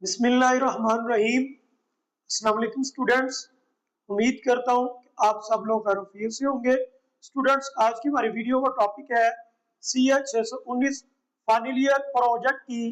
बिस्मिल्लाहिर्रहमानिर्रहीम। अस्सलाम वालेकुम स्टूडेंट्स। उम्मीद करता हूँ कि आप सब लोग खैरियत से होंगे। स्टूडेंट्स, आज की हमारी वीडियो का टॉपिक है CH 619 फाइनल ईयर प्रोजेक्ट की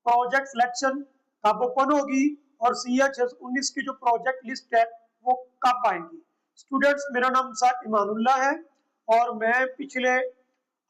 प्रोजेक्ट सिलेक्शन कब ओपन होगी और CH 619 की जो प्रोजेक्ट लिस्ट है वो कब आएगी। स्टूडेंट्स, मेरा नाम सर इमानुल्लाह है और मैं पिछले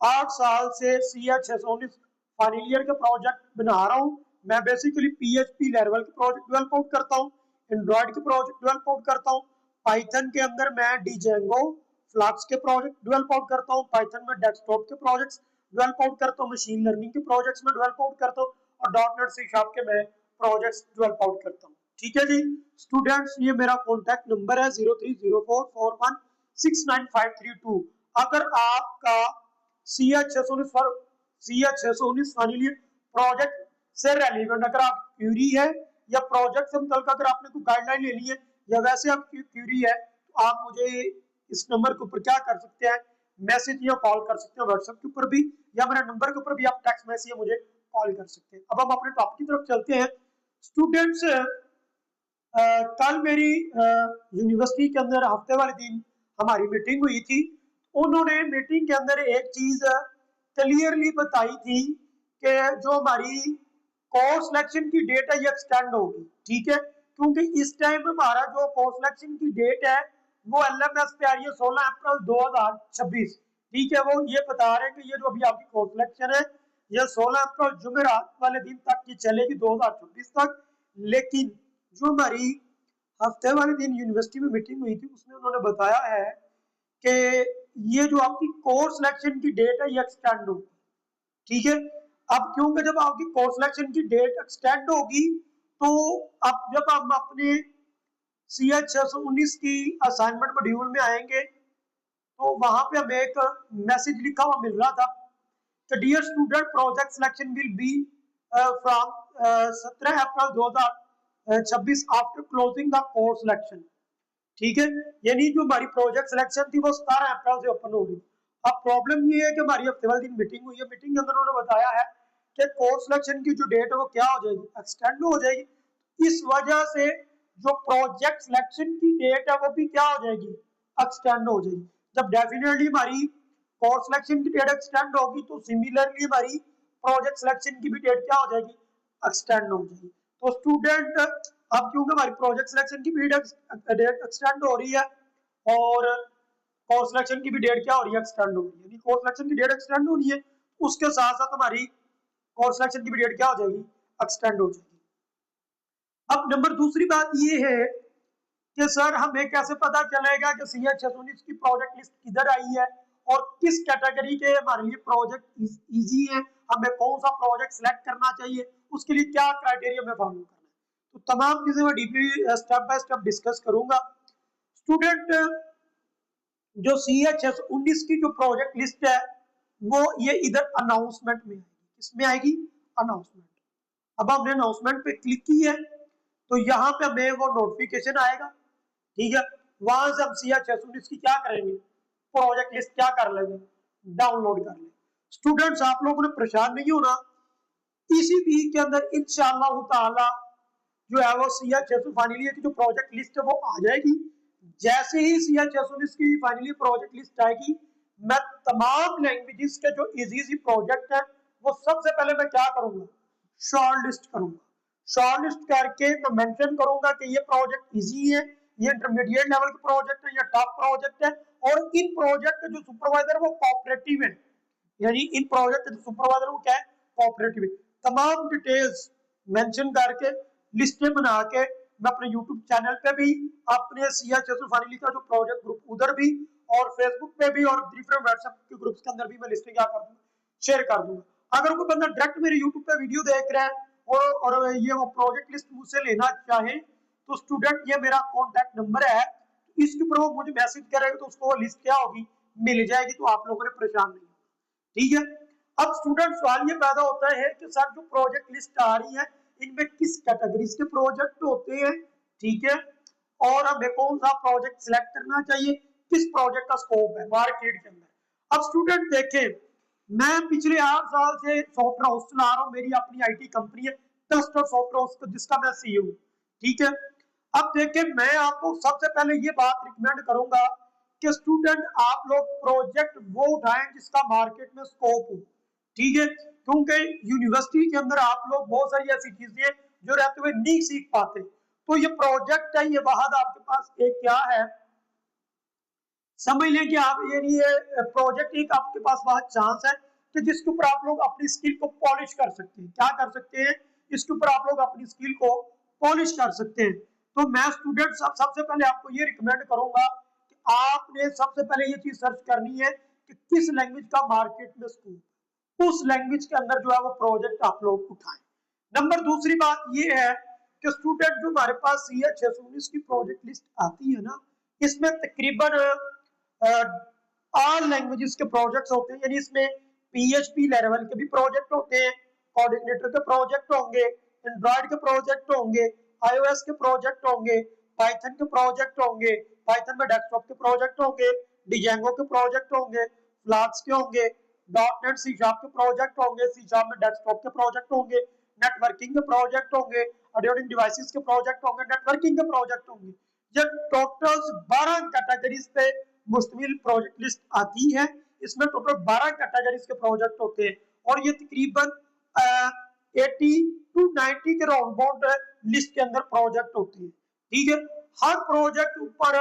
8 साल से CH 619 फाइनल ईयर के प्रोजेक्ट बना रहा हूँ। मैं बेसिकली PHP लेवल के प्रोजेक्ट डेवलप आउट करता हूँ, एंड्रॉइड के प्रोजेक्ट डेवलप आउट करता हूँ, पाइथन के अंदर मैं डिजेंगो फ्लक्स के प्रोजेक्ट डेवलप आउट करता हूँ, पाइथन में डेस्कटॉप के प्रोजेक्ट्स डेवलप आउट करता हूँ, मशीन लर्निंग के प्रोजेक्ट्स में डेवलप आउट करता हूँ और .NET C# के मैं प्रोजेक्ट्स डेवलप आउट करता हूँ। ठीक है जी स्टूडेंट्स, ये मेरा कॉन्टैक्ट नंबर है 0304416952। अगर आपका CH 619 फाइनल ईयर प्रोजेक्ट से रेलिवेंट अगर आप क्यूरी है या प्रोजेक्ट से मुतल्लिक अगर आपने कोई गाइडलाइन लेनी है या वैसे आप क्यूरी है तो आप मुझे इस नंबर के ऊपर क्या कर सकते हैं, मैसेज या कॉल कर सकते हैं व्हाट्सएप के ऊपर भी, या मेरे नंबर के ऊपर भी आप टेक्स्ट मैसेज या मुझे कॉल कर सकते हैं। अब हम अपने टॉपिक की तरफ चलते हैं। स्टूडेंट्स, कल मेरी यूनिवर्सिटी के अंदर हफ्ते वाले दिन हमारी मीटिंग हुई थी। उन्होंने मीटिंग के अंदर एक चीज क्लियरली बताई थी कि जो हमारी कोर्स सिलेक्शन की डेट है ये एक्सटेंड होगी। ठीक है, क्योंकि इस टाइम हमारा जो कोर्स सिलेक्शन की डेट है वो LMS पे आ रही है 16 अप्रैल 2026। ठीक है, वो ये बता रहे हैं कि ये जो अभी आपकी कोर्स सिलेक्शन है ये 16 अप्रैल जुमेरात वाले दिन तक की चलेगी 2026 तक। लेकिन जो हमारी हफ्ते वाले दिन यूनिवर्सिटी में मीटिंग हुई थी उसमें उन्होंने बताया है कि ये जो आपकी कोर्स सिलेक्शन की डेट है ये एक्सटेंड होगी। ठीक है, अब क्योंकि जब आपकी कोर्स सिलेक्शन की डेट एक्सटेंड होगी तो अब जब हम अपने CH 619 की असाइनमेंट मॉड्यूल में आएंगे तो वहां पे हमें एक मैसेज लिखा हुआ मिल रहा था कि dear student project selection will be from 17 April 2026 after closing the course selection. ठीक है, यानी जो हमारी प्रोजेक्ट सिलेक्शन थी वो 17 अप्रैल से ओपन हो गई। अब प्रॉब्लम ये है कि हमारी हफ्ते वाले दिन मीटिंग हुई है, मीटिंग के अंदर उन्होंने बताया है कि कोर्स सिलेक्शन की जो डेट है वो क्या हो जाएगी, एक्सटेंड हो जाएगी। इस वजह से जो प्रोजेक्ट सिलेक्शन की डेट है वो भी क्या हो जाएगी, एक्सटेंड हो जाएगी। जब डेफिनेटली हमारी कोर्स सिलेक्शन की डेट एक्सटेंड होगी तो सिमिलरली हमारी प्रोजेक्ट सिलेक्शन की भी डेट क्या हो जाएगी, एक्सटेंड हो जाएगी। तो स्टूडेंट, अब क्योंकि हमारी प्रोजेक्ट सिलेक्शन की भी डेट एक्सटेंड हो रही है और कोर्स सिलेक्शन की भी डेट क्या हो रही है, एक्सटेंड हो रही है, यानी कोर्स सिलेक्शन की डेट एक्सटेंड हो रही है उसके साथ साथ हमारी कोर्स सिलेक्शन की भी डेट क्या हो जाएगी, एक्सटेंड हो जाएगी। अब नंबर दूसरी बात ये है कि सर हमें कैसे पता चलेगा कि CH 619 की प्रोजेक्ट लिस्ट किधर आई है और किस कैटेगरी के हमारे लिए प्रोजेक्ट इजी है, हमें कौन सा प्रोजेक्ट सिलेक्ट करना चाहिए, उसके लिए क्या क्राइटेरिया में फॉलो करना है। तो तमाम चीजें मैं deeply step by step discuss करूंगा। स्टूडेंट, जो CH 619 की जो प्रोजेक्ट लिस्ट है वो ये इधर अनाउंसमेंट में आएगी। किसमें आएगी, अनाउंसमेंट। अब हमने अनाउंसमेंट पे क्लिक की है तो यहाँ पे हमें वो नोटिफिकेशन आएगा। ठीक है, वहां से हम CH 619 की क्या करेंगे, प्रोजेक्ट लिस्ट क्या कर लेंगे, डाउनलोड कर लेंगे। स्टूडेंट्स, आप लोगों ने परेशान नहीं होना, इसी वीक के अंदर इंशाअल्लाह ताला जो है वो CH 619 फाइनली की जो प्रोजेक्ट लिस्ट है वो आ जाएगी। जैसे ही CH 619 की फाइनली प्रोजेक्ट लिस्ट आएगी मैं तमाम लैंग्वेजेस के जो इजी प्रोजेक्ट है वो सबसे पहले मैं क्या करूंगा, शॉर्ट लिस्ट करूंगा। शॉर्ट लिस्ट करके मैं मेंशन करूंगा कि ये प्रोजेक्ट इजी है, ये इंटरमीडिएट लेवल के प्रोजेक्ट है, ये टॉप प्रोजेक्ट है और इन प्रोजेक्ट के जो सुपरवाइजर वो कोऑपरेटिव है, यानी इन प्रोजेक्ट के जो सुपरवाइजर वो क्या है, कोऑपरेटिव है। तमाम डिटेल्स मेंशन करके लिस्टें बना के मैं अपने YouTube चैनल पे भी, अपने CH 619 फाइनली का जो प्रोजेक्ट ग्रुप उधर भी और फेसबुक पे भी और डिफरेंट व्हाट्सएप के ग्रुप्स के अंदर भी मैं लिस्टें क्या कर दूंगा, शेयर कर दूंगा। अगर कोई बंदा डायरेक्ट मेरे YouTube पे वीडियो देख रहा है और ये वो प्रोजेक्ट लिस्ट मुझसे लेना चाहे तो स्टूडेंट ये मेरा कॉन्टैक्ट नंबर है, इसके ऊपर वो मुझे मैसेज करेगा तो उसको वो लिस्ट क्या होगी, मिल जाएगी। तो आप लोगों ने परेशान नहीं होना। ठीक है, अब स्टूडेंट सवाल ये पैदा होता है कि सर जो प्रोजेक्ट लिस्ट आ रही है इनमें किस कैटेगरीज के प्रोजेक्ट होते हैं, ठीक है, और हमें कौन सा प्रोजेक्ट सिलेक्ट करना चाहिए, किस प्रोजेक्ट का स्कोप है मार्केट के अंदर। अब स्टूडेंट देखें, मैं पिछले 8 साल से सॉफ्टवेयर हाउस चला रहा हूँ, मेरी अपनी IT कंपनी है, डस्टर सॉफ्टवेयर जिसका मैं सीईओ हूं। ठीक है, अब देखिए मैं आपको सबसे पहले ये बात रिकमेंड करूंगा कि स्टूडेंट आप लोग प्रोजेक्ट वो उठाएं जिसका मार्केट में स्कोप हो। ठीक है, क्योंकि यूनिवर्सिटी के अंदर आप लोग बहुत सारी ऐसी चीजें जो रहते हुए नहीं सीख पाते, तो ये प्रोजेक्ट है, ये वाहद आपके पास एक क्या है, समझ लें कि आप ये प्रोजेक्ट एक आपके पास बहुत चांस है कि जिसके ऊपर आप लोग अपनी स्किल को पॉलिश कर सकते हैं। क्या कर सकते हैं, इसके ऊपर आप लोग अपनी स्किल को पॉलिश कर सकते हैं। तो मैं स्टूडेंट सबसे पहले आपको ये रिकमेंड करूंगा कि आपने सबसे पहले ये चीज सर्च करनी है कि किस लैंग्वेज का मार्केट में स्कोप, उस लैंग्वेज के अंदर जो है वो प्रोजेक्ट आप लोग उठाएं। नंबर दूसरी बात ये है कि स्टूडेंट जो हमारे पास CH 619 की प्रोजेक्ट लिस्ट आती है ना, इसमें तकरीबन ऑल लैंग्वेजेस के प्रोजेक्ट्स होते हैं, यानी इसमें PHP लेवल के भी प्रोजेक्ट होते हैं, कोऑर्डिनेटर के प्रोजेक्ट होंगे, एंड्रॉइड के प्रोजेक्ट होंगे, iOS के प्रोजेक्ट होंगे, पाइथन के प्रोजेक्ट होंगे, पाइथन में डेस्कटॉप के प्रोजेक्ट होंगे, डिजेंगो के प्रोजेक्ट होंगे, फ्लास्क के होंगे, .NET C# के प्रोजेक्ट होंगे, C# में डेस्कटॉप के प्रोजेक्ट होंगे, नेटवर्किंग के प्रोजेक्ट होंगे, ऑडियोडिंग डिवाइसेस के प्रोजेक्ट होंगे, नेटवर्किंग के प्रोजेक्ट होंगे। ये टोटल 12 कैटेगरीज पे मुश्तमिल प्रोजेक्ट लिस्ट आती है। इसमें टोटल 12 कैटेगरीज के प्रोजेक्ट होते हैं और ये तकरीबन 80 to 90 के राउंड अबाउट लिस्ट के अंदर प्रोजेक्ट होते हैं। ठीक है, हर प्रोजेक्ट ऊपर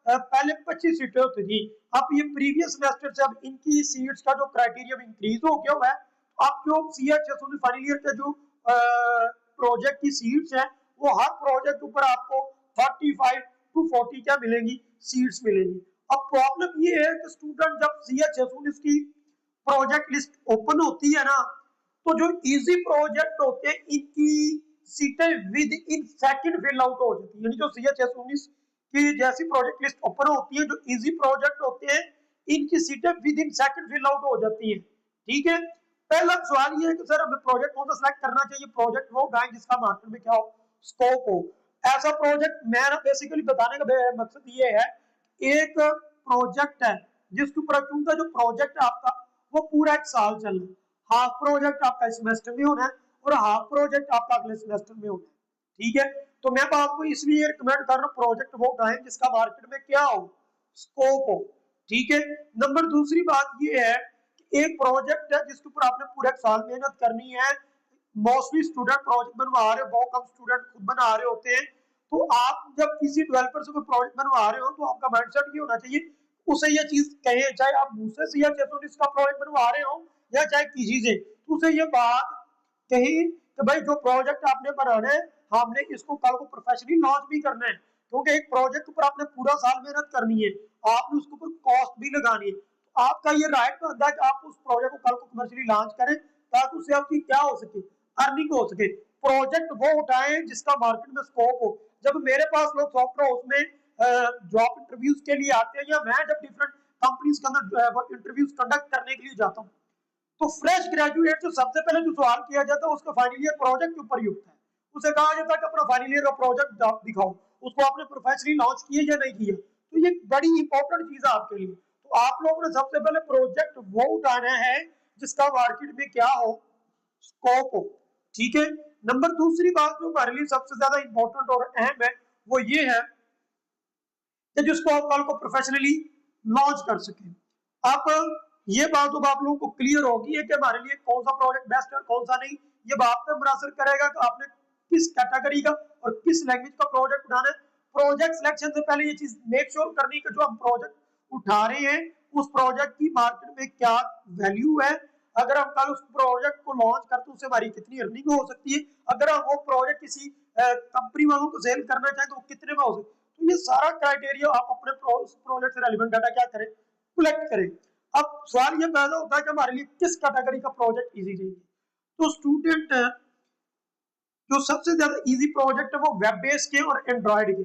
पहले 25 सीटें होती थी, अब ये प्रीवियस सेमेस्टर से अब इनकी सीट्स का जो क्राइटेरिया इंक्रीज हो गया हुआ है। अब जो CH फाइनल ईयर के जो प्रोजेक्ट की सीट्स हैं वो हर प्रोजेक्ट ऊपर आपको 35 to 40 क्या मिलेंगी, सीट्स मिलेंगी। अब प्रॉब्लम ये है कि स्टूडेंट जब CH 619 की प्रोजेक्ट लिस्ट ओपन होती है ना, तो जो इजी प्रोजेक्ट होते हैं इनकी सीटें within second fill out हो जाती है। यानी जो CH 619 की जैसी प्रोजेक्ट लिस्ट ओपन होती है, जो इजी प्रोजेक्ट होते हैं इनकी सीटें within second fill out हो जाती है। ठीक है, पहला सवाल ये है कि सर हमें प्रोजेक्ट कौन सा सिलेक्ट करना चाहिए, प्रोजेक्ट वो उठाएं जिसका मार्केट में क्या हो, स्कोप हो। ऐसा प्रोजेक्ट मैं बेसिकली बताने का मकसद ये है, एक प्रोजेक्ट है जिसके ऊपर क्योंकि जो प्रोजेक्ट आपका वो पूरा एक साल चल रहा है, हाफ प्रोजेक्ट आपका सेमेस्टर में होना है और हाफ प्रोजेक्ट आपका अगले सेमेस्टर में होना है। ठीक है, तो मैं आपको इसलिए रिकमेंड कर रहा हूँ प्रोजेक्ट वो उठाएं जिसका मार्केट में क्या हो, स्कोप हो। ठीक है, नंबर दूसरी बात ये है कि एक प्रोजेक्ट है जिसके ऊपर आपने पूरा एक साल मेहनत करनी है। मोस्टली स्टूडेंट प्रोजेक्ट बनवा रहे हो, बहुत कम स्टूडेंट खुद बना रहे होते हैं। तो आप जब किसी डेवलपर से कोई प्रोजेक्ट बनवा रहे हो तो आपका माइंडसेट ये होना चाहिए, उसे ये चीज कहे, चाहे आप मुझसे CH 619 का प्रोजेक्ट बनवा रहे हो या चाहे किसी से, तो उसे ये बात कही कि भाई जो प्रोजेक्ट आपने बनाना है हमने इसको कल को प्रोफेशनली लॉन्च भी करना है, क्योंकि एक प्रोजेक्ट पर आपने पूरा साल मेहनत करनी है, आपने उसके ऊपर कॉस्ट भी लगानी है। तो आपका ये राइट बनता है कि आप उस प्रोजेक्ट को कल को कमर्शियली लॉन्च करें ताकि उससे आपकी क्या हो सके, अर्निंग हो सके। प्रोजेक्ट वो उठाएं जिसका मार्केट में स्कोप हो। जब मेरे पास लोग सॉफ्टवेयर हाउस में जॉब इंटरव्यूज के लिए आते हैं या मैं जब डिफरेंट कंपनीज के अंदर इंटरव्यूज कंडक्ट करने के लिए जाता हूँ, तो फ्रेश ग्रेजुएट से सबसे पहले जो सवाल किया जाता है उसका फाइनल ईयर प्रोजेक्ट के ऊपर ही होता है। उसे कहा जाता है कि अपना फाइनल ईयर का प्रोजेक्ट दिखाओ, उसको आपने प्रोफेशनली लॉन्च किया या नहीं किया। तो ये बड़ी इंपॉर्टेंट चीज है आपके लिए। तो आप लोगों ने सबसे पहले प्रोजेक्ट वो उठाना है जिसका मार्केट में क्या हो, स्कोप हो। ठीक है, नंबर दूसरी बात जो हमारे लिए सबसे ज्यादा इंपॉर्टेंट और अहम है वो ये है कि जिसको आप कल को प्रोफेशनली लॉन्च कर सके। आप ये बात अब आप लोगों को क्लियर होगी है कि हमारे लिए कौन सा प्रोजेक्ट बेस्ट है कौन सा नहीं। ये बात पे मुनासिर करेगा कि आपने किस कैटेगरी का और किस लैंग्वेज का प्रोजेक्ट उठाना है। प्रोजेक्ट सिलेक्शन से पहले ये चीज मेक श्योर करनी कि जो हम प्रोजेक्ट उठा रहे हैं उस प्रोजेक्ट की मार्केट में क्या वैल्यू है। अगर हम कल उस प्रोजेक्ट को लॉन्च करते उससे हमारी कितनी अर्निंग हो सकती है, अगर हम वो प्रोजेक्ट किसी कंपनी वालों को सेल करना चाहें तो वो कितने में हो सकती है। तो ये सारा क्राइटेरिया आप अपने प्रोजेक्ट से रेलेवेंट डाटा क्या करें, कलेक्ट करें। अब सवाल ये पैदा होता है कि हमारे लिए किस कैटेगरी का प्रोजेक्ट इजी रहेगी। तो स्टूडेंट जो सबसे ज्यादा इजी प्रोजेक्ट है वो वेब बेस्ड के और एंड्रॉइड के।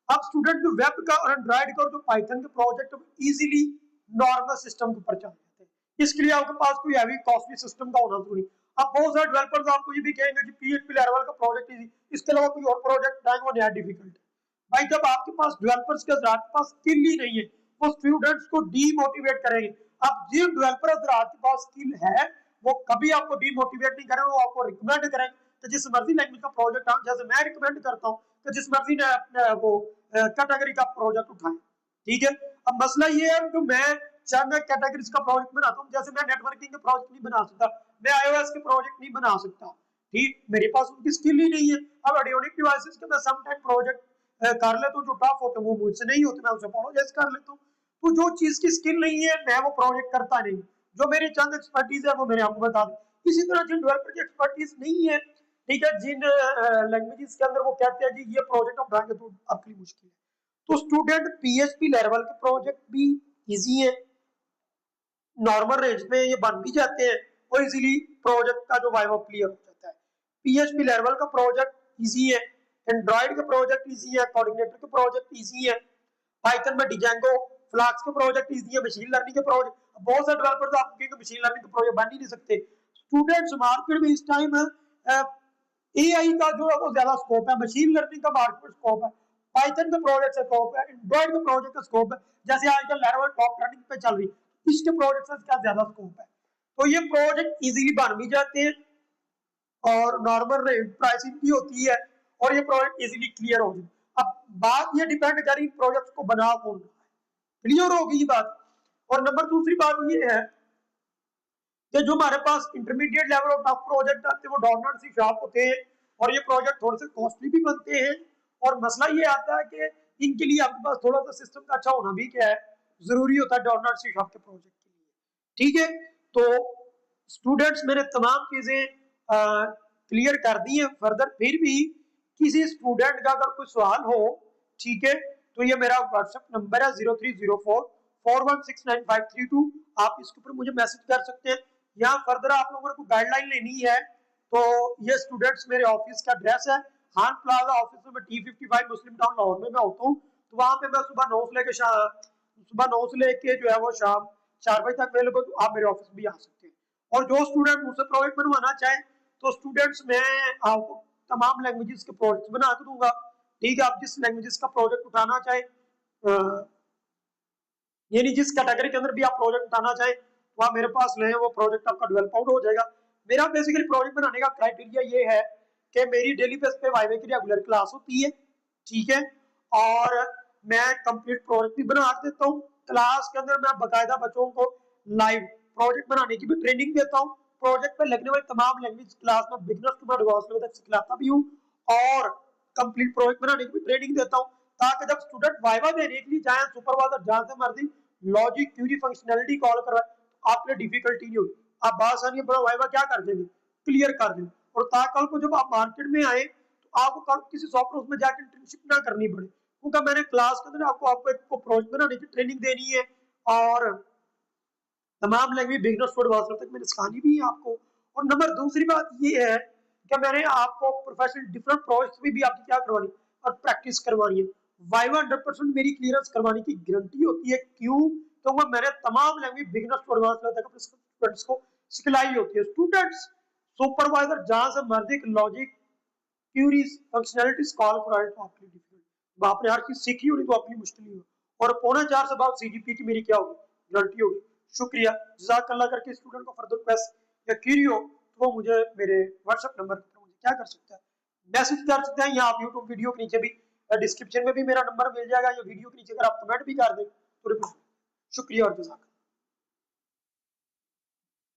अब स्टूडेंट जो वेब का और एंड्रॉइड का और जो पाइथन के प्रोजेक्ट है इजीली नॉर्मल सिस्टम के ऊपर चल जाते हैं। इसके लिए आपके पास कोई हैवी कॉस्टली सिस्टम का होना जरूरी। अब बहुत सारे डेवलपर्स आपको ये भी कहेंगे कि PHP लेवल का प्रोजेक्ट इजी, इसके अलावा कोई और प्रोजेक्ट आएगा वो नया डिफिकल्ट है। भाई जब आपके पास डेवलपर्स के पास स्किल ही नहीं है वो स्टूडेंट्स को डीमोटिवेट करेंगे। अब जिन डेवलपर के पास स्किल है वो कभी आपको डीमोटिवेट नहीं करेंगे, वो आपको रिकमेंड करेंगे कि जिस मर्जी लैंग्वेज का प्रोजेक्ट आप, जैसे मैं रिकमेंड करता हूँ कि जिस मर्जी ने अपने वो कैटेगरी का प्रोजेक्ट उठाए, ठीक है। अब मसला ये है कि मैं चाहे मैं कैटेगरीज का प्रोजेक्ट बनाता हूँ, जैसे मैं नेटवर्किंग के प्रोजेक्ट नहीं बना सकता, मैं iOS के प्रोजेक्ट नहीं बना सकता, ठीक, मेरे पास उनकी स्किल ही नहीं है। अब ऑडियोनिक डिवाइसेस के मैं सम टाइम प्रोजेक्ट कर लेता हूँ, जो टफ होते हैं वो मुझसे नहीं होते, मैं उसे अपोलोजाइज कर लेता हूँ। तो जो चीज की स्किल नहीं है मैं वो प्रोजेक्ट करता नहीं, जो मेरी चंद एक्सपर्टीज है वो मैंने आपको बता दी। इसी तरह जिन डेवलपर की एक्सपर्टीज नहीं है, ठीक है, जिन लैंग्वेजेस के अंदर वो कहते हैं जी ये प्रोजेक्ट उठाएंगे तो आपके लिए मुश्किल है, तो स्टूडेंट पीएचपी लेवल के प्रोजेक्ट भी इजी है, नॉर्मल रेंज में ये बन भी जाते हैं और इजीली प्रोजेक्ट का जो वाइवा क्लियर हो जाता है। पीएचपी लेवल का प्रोजेक्ट इजी है, एंड्रॉइड का प्रोजेक्ट इजी है, कोऑर्डिनेटर के प्रोजेक्ट इजी है, पाइथन में डिजेंगो फ्लास्क के प्रोजेक्ट इजी है, मशीन लर्निंग के प्रोजेक्ट, बहुत सारे डेवलपर तो आपके मशीन लर्निंग के प्रोजेक्ट बन ही नहीं सकते। स्टूडेंट्स मार्केट में इस टाइम एआई का जो है वो ज्यादा स्कोप है, मशीन लर्निंग का मार्केट स्कोप है, पाइथन का प्रोजेक्ट का स्कोप है, एंड्रॉइड के प्रोजेक्ट का स्कोप है, जैसे आजकल लेवल टॉप ट्रेंडिंग पे चल रही है इसके प्रोजेक्ट का ज्यादा स्कोप है। तो ये प्रोजेक्ट इजीली बन भी जाते हैं और नॉर्मल प्राइसिंग भी होती है और ये प्रोजेक्ट इजीली क्लियर हो जाए। अब बात ये डिपेंड करी प्रोजेक्ट को बना कौन रहा है, क्लियर होगी ये बात। और नंबर दूसरी बात ये है कि जो हमारे पास intermediate level of tough project आते हैं वो डॉट सी शार्प होते हैं और ये प्रोजेक्ट थोड़े से कॉस्टली भी बनते हैं। और मसला ये आता है कि इनके लिए आपके पास थोड़ा सा सिस्टम का अच्छा होना भी क्या है जरूरी होता है डॉट सी शार्प के प्रोजेक्ट के लिए, ठीक है। तो स्टूडेंट्स मैंने तमाम चीजें क्लियर कर दी है। फर्दर फिर भी किसी स्टूडेंट का अगर कोई सवाल हो, ठीक है, तो ये मेरा व्हाट्सएप नंबर है 0304416952, आप इसके ऊपर मुझे मैसेज कर सकते हैं। यहाँ फर्दर आप लोगों को गाइडलाइन लेनी है तो ये स्टूडेंट्स मेरे ऑफिस का एड्रेस है खान प्लाजा ऑफिस में T55 मुस्लिम टाउन लाहौर में मैं होता हूँ। तो वहां पे मैं सुबह 9 से लेके जो है वो शाम 4 बजे तक अवेलेबल, तो आप मेरे ऑफिस भी आ सकते हैं। और जो स्टूडेंट मुझसे प्रोजेक्ट बनवाना चाहे तो स्टूडेंट्स मैं आपको तमाम लैंग्वेजेस के प्रोजेक्ट बना के दूंगा, ठीक है। आप जिस लैंग्वेजेस का प्रोजेक्ट उठाना चाहे, यानी जिस कैटेगरी के अंदर भी आप प्रोजेक्ट उठाना चाहे तो आप मेरे पास ले, वो प्रोजेक्ट आपका डेवलप आउट हो जाएगा। मेरा बेसिकली प्रोजेक्ट बनाने का क्राइटेरिया ये है कि मेरी डेली बेस पे वाइवा की रेगुलर क्लास होती है, ठीक है, और मैं कंप्लीट प्रोजेक्ट भी बना देता हूँ। क्लास के अंदर मैं बाकायदा बच्चों को लाइव प्रोजेक्ट बनाने की भी ट्रेनिंग देता हूँ। प्रोजेक्ट पे लगने वाली तमाम लैंग्वेज क्लास में बिगिनर्स टू एडवांस लेवल तक सिखाता भी हूँ और कंप्लीट प्रोजेक्ट बनाने की भी ट्रेनिंग देता हूँ, ताकि जब स्टूडेंट वाइवा देने के लिए जाए सुपरवाइजर जहां से मर्जी लॉजिक क्यूरी फंक्शनैलिटी कॉल करवाए तो आपके डिफिकल्टी नहीं होगी, आप आसानी से वाइवा क्या कर देंगे, क्लियर कर देंगे। और ताकल को जब आप मार्केट में आए तो आपको कल किसी सॉफ्टवेयर में जाकर इंटर्नशिप ना करनी पड़े, क्योंकि मैंने क्लास के अंदर आपको एक प्रोजेक्ट बनाने की ट्रेनिंग देनी है और तमाम लैंग्वेज बिगिनर्स टू एडवांस तक मैंने सिखानी भी है आपको। और नंबर दूसरी बात ये है कि मैंने आपको प्रोफेशनल डिफरेंट प्रोजेक्ट्स भी आपकी क्या करवानी और प्रैक्टिस करवानी है। वाइवा 100% मेरी क्लियरेंस करवाने की गारंटी होती है, क्यों, तो वो मैंने तमाम लैंग्वेज बिगिनर्स टू एडवांस तक अपने स्टूडेंट्स को सिखलाई होती है। स्टूडेंट्स सुपरवाइजर जहां से मर्जी लॉजिक क्यूरीज फंक्शनैलिटीज कॉल कराए तो आपके लिए डिफिकल्ट, आपने हर चीज सीखी होगी तो आपके लिए मुश्किल नहीं होगी। और 4.5 से बाद सीजीपी की मेरी क्या होगी, गारंटी होगी। शुक्रिया, जज़ाकल्लाह करके स्टूडेंट को फर्दर क्वेश्चन या क्वेरी हो तो वो मुझे मेरे व्हाट्सएप नंबर पर मुझे क्या कर सकता है, मैसेज कर सकते हैं, या आप यूट्यूब वीडियो के नीचे भी डिस्क्रिप्शन में भी मेरा नंबर मिल जाएगा, या वीडियो के नीचे अगर आप कमेंट भी कर दें तो शुक्रिया और जज़ाकल्लाह।